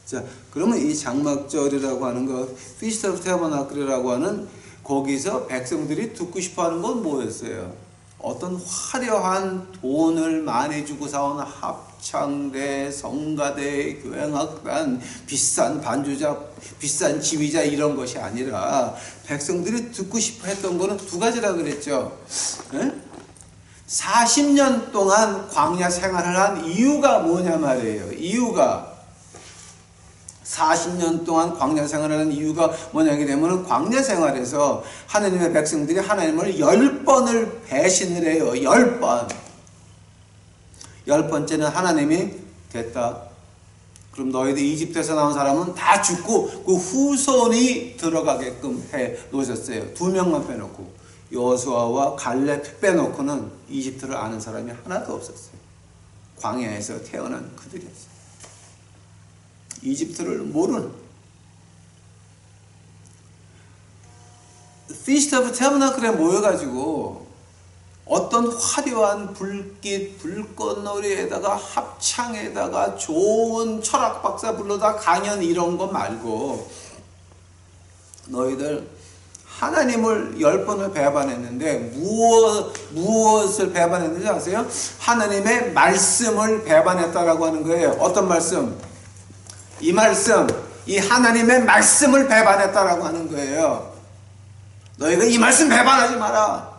자, 그러면 이 장막절이라고 하는 거, Feast of Tabernacle이라고 하는 거기서 백성들이 듣고 싶어하는 건 뭐였어요? 어떤 화려한 돈을 많이 주고 사온 합창대, 성가대, 교향악단, 비싼 반주자, 비싼 지휘자 이런 것이 아니라 백성들이 듣고 싶어 했던 거는 두 가지라 그랬죠. 40년 동안 광야 생활을 한 이유가 뭐냐 말이에요. 이유가 40년 동안 광야 생활하는 이유가 뭐냐게 되면 광야 생활에서 하나님의 백성들이 하나님을 10번을 배신을 해요. 10번. 10번째는 하나님이 됐다. 그럼 너희들 이집트에서 나온 사람은 다 죽고 그 후손이 들어가게끔 해 놓으셨어요. 2명만 빼놓고. 여호수아와 갈렙 빼놓고는 이집트를 아는 사람이 하나도 없었어요. 광야에서 태어난 그들이었어요. 이집트를 모르는. 피스트 오브 태버나클에 모여가지고 어떤 화려한 불빛, 불꽃놀이에다가 합창에다가 좋은 철학 박사 불러다 강연 이런 거 말고 너희들 하나님을 10번을 배반했는데 무엇을 배반했는지 아세요? 하나님의 말씀을 배반했다라고 하는 거예요. 어떤 말씀? 이 말씀, 이 하나님의 말씀을 배반했다라고 하는 거예요. 너희가 이 말씀 배반하지 마라.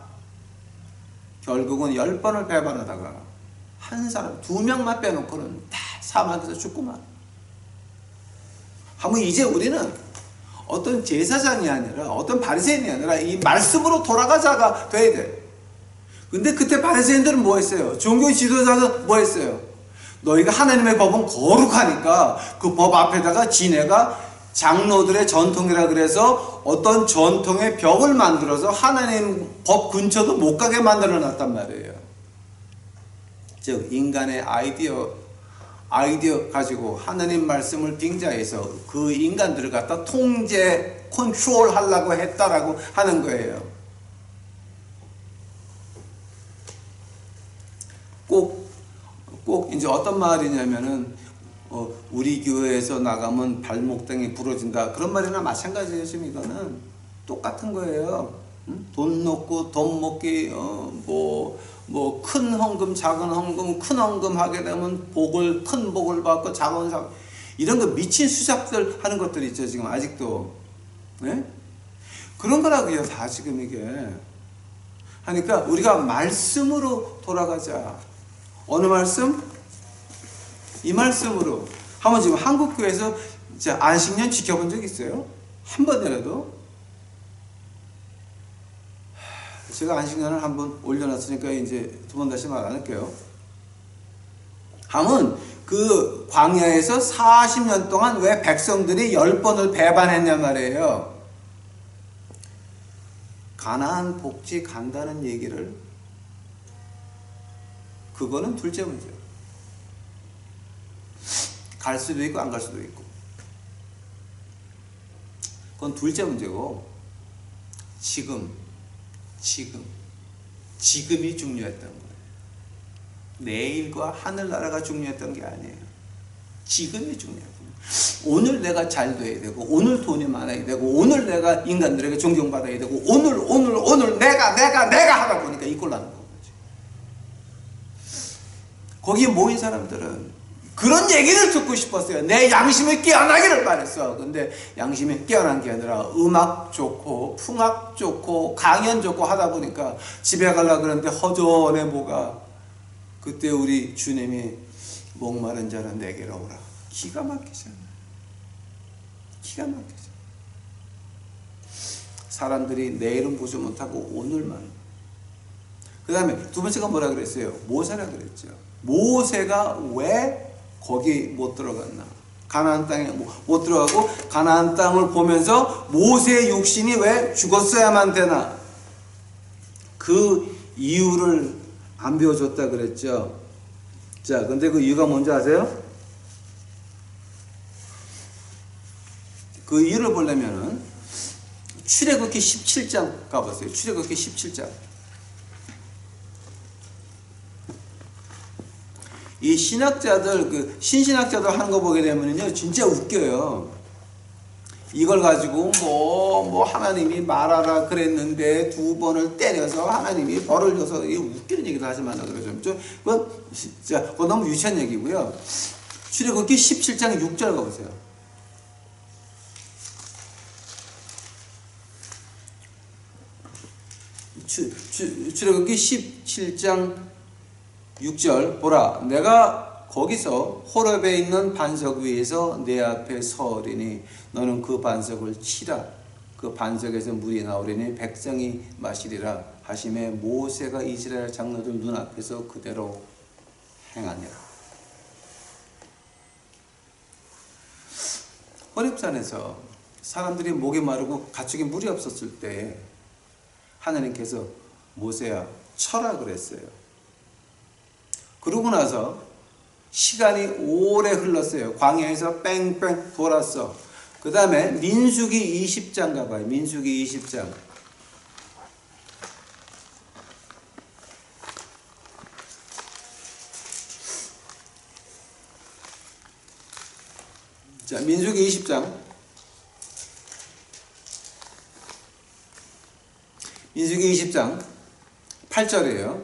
결국은 10번을 배반하다가 한 사람, 2명만 빼놓고는 다 사막에서 죽고만. 하면 이제 우리는 어떤 제사장이 아니라 어떤 바리새인이 아니라 이 말씀으로 돌아가자가 돼야 돼. 근데 그때 바리새인들은 뭐 했어요? 종교 지도자는 뭐 했어요? 너희가 하나님의 법은 거룩하니까 그 법 앞에다가 지네가 장로들의 전통이라 그래서 어떤 전통의 벽을 만들어서 하나님 법 근처도 못 가게 만들어 놨단 말이에요. 즉 인간의 아이디어 가지고 하나님 말씀을 빙자해서 그 인간들을 갖다 통제, 컨트롤 하려고 했다라고 하는 거예요. 꼭 이제 어떤 말이냐면은 우리 교회에서 나가면 발목당이 부러진다. 그런 말이나 마찬가지예요. 지금 이거는 똑같은 거예요. 돈 놓고 돈 먹기 뭐 큰 헌금 작은 헌금 큰 헌금 하게 되면 큰 복을 받고 작은 상 이런 거 미친 수작들 하는 것들 있죠. 지금 아직도 네? 그런 거라고요. 다 지금 이게 하니까 우리가 말씀으로 돌아가자. 어느 말씀? 이 말씀으로. 한번 지금 한국 교회에서 안식년 지켜본 적 있어요? 한 번이라도? 제가 안식년을 한번 올려놨으니까 이제 2번 다시 말 안 할게요. 하면 그 광야에서 40년 동안 왜 백성들이 10번을 배반했냐 말이에요. 가나안 복지 간다는 얘기를 그거는 둘째 문제예요. 갈 수도 있고 안 갈 수도 있고 그건 둘째 문제고 지금이 중요했던 거예요. 내일과 하늘나라가 중요했던 게 아니에요. 지금이 중요해요. 오늘 내가 잘 돼야 되고 오늘 돈이 많아야 되고 오늘 내가 인간들에게 존경받아야 되고 오늘 내가 하다 보니까 이 꼴 나는 거지. 거기에 모인 사람들은 그런 얘기를 듣고 싶었어요. 내 양심이 깨어나기를 바랬어. 근데 양심이 깨어난 게 아니라 음악 좋고 풍악 좋고 강연 좋고 하다 보니까 집에 가려고 그러는데 허전해 뭐가. 그때 우리 주님이 목마른 자는 내게로 오라. 기가 막히잖아. 기가 막히죠. 사람들이 내일은 보지 못하고 오늘만. 그 다음에 두 번째가 뭐라 그랬어요? 모세라 그랬죠. 모세가 왜 거기 못 들어갔나? 가나안 땅에 못 들어가고 가나안 땅을 보면서 모세의 육신이 왜 죽었어야만 되나? 그 이유를 안 배워줬다 그랬죠. 자, 근데 그 이유가 뭔지 아세요? 그 이유를 보려면은 출애굽기 17장 가보세요. 출애굽기 17장. 이 신학자들, 그 신신학자들 하는 거 보게 되면요, 진짜 웃겨요. 이걸 가지고 뭐 하나님이 말하라 그랬는데 2번을 때려서 하나님이 벌을 줘서 이 웃기는 얘기도 하지 말라 그러죠. 그건 너무 유치한 얘기고요. 출애굽기 17장 6절 가보세요. 출애굽기 17장 6절 보라 내가 거기서 호렙에 있는 반석 위에서 내 앞에 서리니 너는 그 반석을 치라. 그 반석에서 물이 나오리니 백성이 마시리라 하심에 모세가 이스라엘 장로들 눈앞에서 그대로 행하니라. 호렙산에서 사람들이 목이 마르고 가축에 물이 없었을 때 하나님께서 모세야 쳐라 그랬어요. 그러고 나서 시간이 오래 흘렀어요. 광야에서 뺑뺑 돌았어. 그 다음에 민수기 20장 가봐요. 민수기 20장. 자, 민수기 20장. 민수기 20장 8절이에요.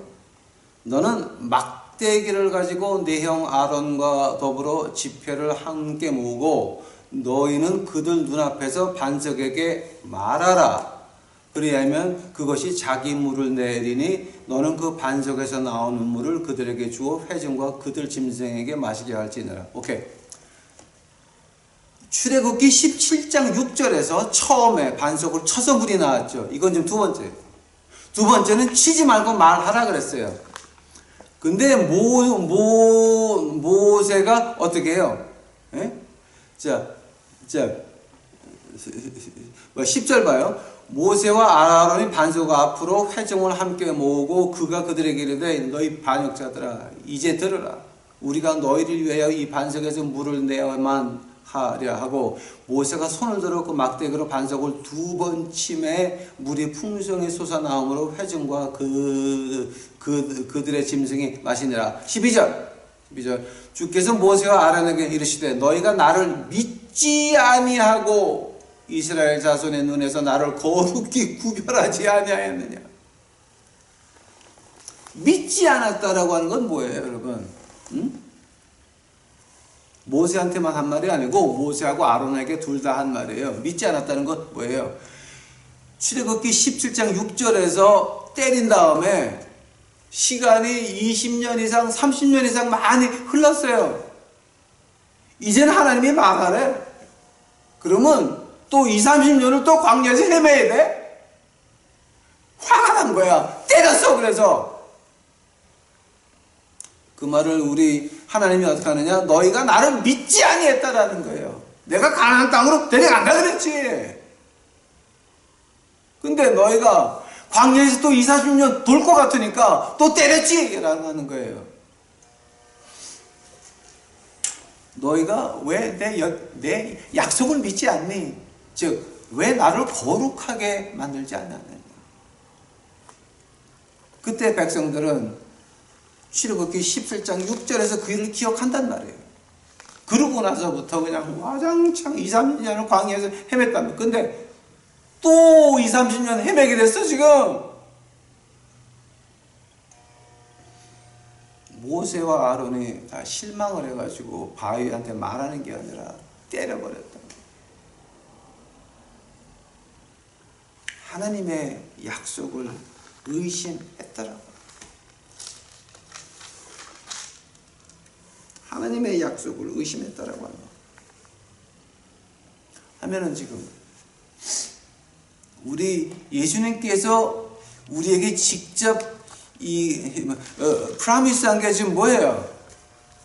너는 막대기를 가지고 네 형 아론과 더불어 지폐를 함께 모으고 너희는 그들 눈앞에서 반석에게 말하라. 그리하면 그것이 자기 물을 내리니 너는 그 반석에서 나오는 물을 그들에게 주어 회중과 그들 짐승에게 마시게 할지니라. 오케이. 출애굽기 17장 6절에서 처음에 반석을 쳐서 물이 나왔죠. 이건 지금 두 번째. 두 번째는 치지 말고 말하라 그랬어요. 근데 모세가 어떻게 해요? 예? 자, 10절 봐요. 모세와 아론이 반석 앞으로 회중을 함께 모으고 그가 그들에게 이르되 너희 반역자들아 이제 들으라. 우리가 너희를 위하여 이 반석에서 물을 내야만 하랴 하고 모세가 손을 들어 그 막대기로 반석을 두 번 치매 물이 풍성히 솟아나오므로 회중과 그들의 짐승이 마시니라. 12절 주께서 모세와 아론에게 이르시되 너희가 나를 믿지 아니하고 이스라엘 자손의 눈에서 나를 거룩히 구별하지 아니하였느냐. 믿지 않았다라고 하는 건 뭐예요, 여러분? 모세한테만 한 말이 아니고 모세하고 아론에게 둘 다 한 말이에요. 믿지 않았다는 건 뭐예요? 출애굽기 17장 6절에서 때린 다음에 시간이 20년 이상 30년 이상 많이 흘렀어요. 이제는 하나님이 말하래. 그러면 또 20, 30년을 또 광야에서 헤매야 돼? 화가 난 거야. 때렸어. 그래서 그 말을 우리 하나님이 어떻게 하느냐? 너희가 나를 믿지 아니했다라는 거예요. 내가 가나안 땅으로 데려간다 그랬지. 근데 너희가 광야에서 또 20, 30년 돌 것 같으니까 또 때렸지 라는 거예요. 너희가 왜 내 약속을 믿지 않니? 즉 왜 나를 거룩하게 만들지 않았느냐. 그때 백성들은 출애굽기 17장 6절에서 그 일을 기억한단 말이에요. 그러고 나서부터 그냥 와장창 20, 30년을 광야에서 헤맸답니다. 근데 또 20, 30년 헤매게 됐어 지금. 모세와 아론이 다 실망을 해가지고 바위한테 말하는 게 아니라 때려버렸다. 하나님의 약속을 의심했더라고. 하나님의 약속을 의심했다라고 합니다. 하면은 지금 우리 예수님께서 우리에게 직접 프라미스한 게 지금 뭐예요?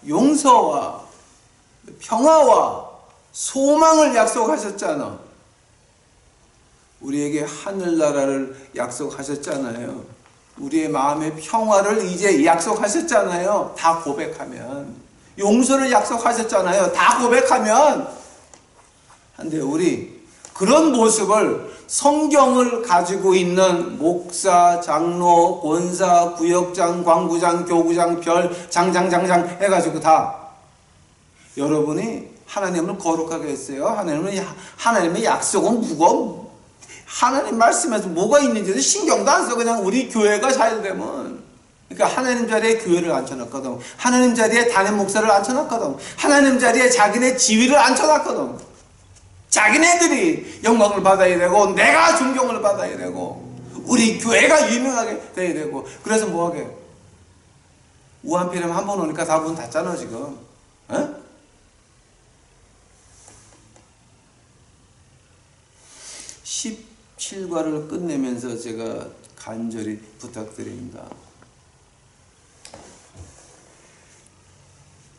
용서와 평화와 소망을 약속하셨잖아. 우리에게 하늘나라를 약속하셨잖아요. 우리의 마음의 평화를 이제 약속하셨잖아요. 다 고백하면. 용서를 약속하셨잖아요. 다 고백하면. 근데 우리 그런 모습을 성경을 가지고 있는 목사, 장로, 권사, 구역장, 광구장, 교구장, 별, 장장 해가지고 다 여러분이 하나님을 거룩하게 했어요. 하나님의 약속은 무거워. 하나님 말씀에서 뭐가 있는지도 신경도 안 써. 그냥 우리 교회가 잘 되면. 그러니까 하나님 자리에 교회를 앉혀놨거든. 하나님 자리에 담임 목사를 앉혀놨거든. 하나님 자리에 자기네 지위를 앉혀놨거든. 자기네들이 영광을 받아야 되고 내가 존경을 받아야 되고 우리 교회가 유명하게 돼야 되고. 그래서 뭐하게? 우한폐렴 한 번 오니까 다 문 닫잖아 지금. 어? 17과를 끝내면서 제가 간절히 부탁드립니다.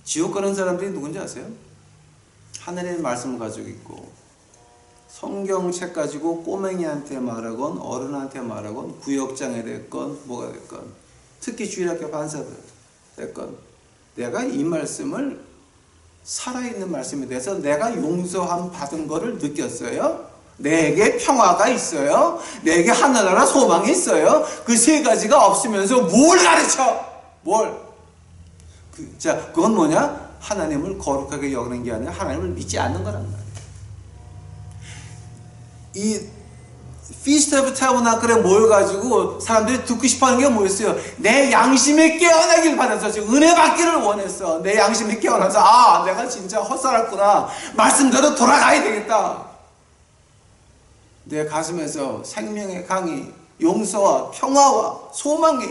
지옥 가는 사람들이 누군지 아세요? 하늘의 말씀을 가지고 있고 성경책 가지고 꼬맹이한테 말하건 어른한테 말하건 구역장에 됐건 뭐가 됐건 특히 주일학교 반사들 됐건 내가 이 말씀을 살아있는 말씀에 대해서 내가 용서함 받은 거를 느꼈어요. 내게 평화가 있어요. 내게 하늘나라 소망이 있어요. 그 세 가지가 없으면서 뭘 가르쳐? 뭘? 자, 그건 뭐냐? 하나님을 거룩하게 여기는 게 아니라 하나님을 믿지 않는 거란 말이에요. 이 피스트 오브 타버나클에 모여가지고 사람들이 듣고 싶어하는 게 뭐였어요? 내 양심이 깨어나길 받아서 지금 은혜 받기를 원했어. 내 양심이 깨어나서 아 내가 진짜 헛살았구나. 말씀대로 돌아가야 되겠다. 내 가슴에서 생명의 강이 용서와 평화와 소망이.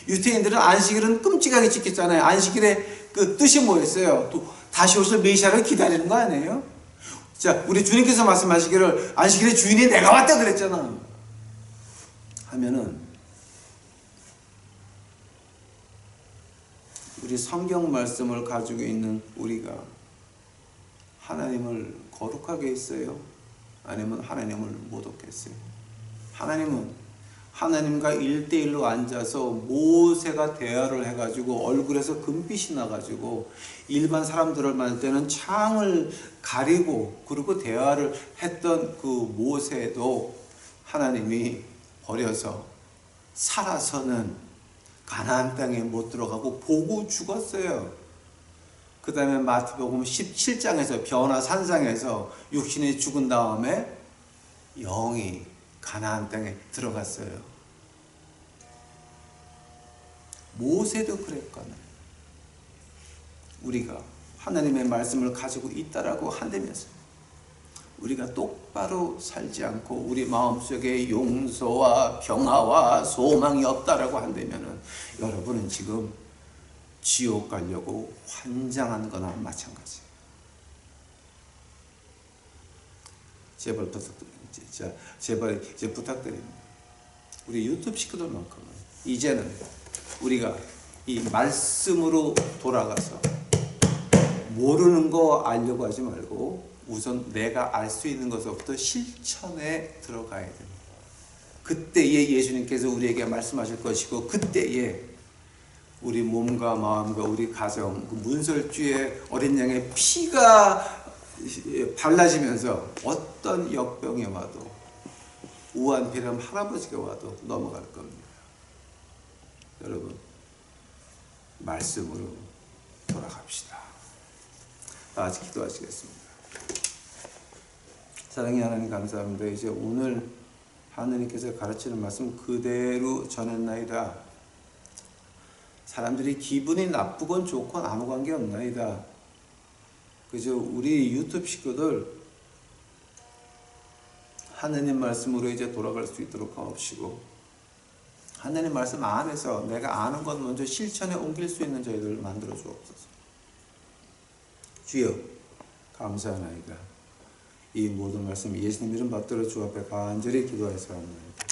유태인들은 안식일은 끔찍하게 지켰잖아요. 안식일의 그 뜻이 뭐였어요? 또 다시 오실 메시아를 기다리는 거 아니에요? 자, 우리 주님께서 말씀하시기를 안식일의 주인이 내가 왔다 그랬잖아. 하면은 우리 성경 말씀을 가지고 있는 우리가 하나님을 거룩하게 했어요? 아니면 하나님을 모독했어요? 하나님은 하나님과 1대1로 앉아서 모세가 대화를 해가지고 얼굴에서 금빛이 나가지고 일반 사람들을 만날 때는 창을 가리고 그리고 대화를 했던 그 모세도 하나님이 버려서 살아서는 가나안 땅에 못 들어가고 보고 죽었어요. 그 다음에 마태복음 17장에서 변화 산상에서 육신이 죽은 다음에 영이 가나안 땅에 들어갔어요. 모세도 그랬거든. 우리가 하나님의 말씀을 가지고 있다라고 한다면서 우리가 똑바로 살지 않고 우리 마음속에 용서와 평화와 소망이 없다라고 한다면은 여러분은 지금 지옥 가려고 환장하는 거나 마찬가지예요. 제발 부탁드립니다. 제발 이제 부탁드립니다. 우리 유튜브 식구들만큼은 이제는 우리가 이 말씀으로 돌아가서 모르는 거 알려고 하지 말고 우선 내가 알 수 있는 것부터 실천에 들어가야 됩니다. 그때에 예수님께서 우리에게 말씀하실 것이고 그때에 우리 몸과 마음과 우리 가정 그 문설주의 어린 양의 피가 발라지면서 어떤 역병이 와도 우한폐렴 할아버지가 와도 넘어갈 겁니다. 여러분 말씀으로 돌아갑시다. 다 같이 기도하시겠습니다. 사랑의 하나님 감사합니다. 이제 오늘 하느님께서 가르치는 말씀 그대로 전했나이다. 사람들이 기분이 나쁘건 좋건 아무 관계 없나이다. 그저 우리 유튜브 식구들 하느님 말씀으로 이제 돌아갈 수 있도록 하옵시고 하느님 말씀 안에서 내가 아는 것 먼저 실천에 옮길 수 있는 저희들 만들어 주옵소서. 주여 감사하나이다. 이 모든 말씀 예수님 이름 받들어 주 앞에 간절히 기도하였사옵나이다.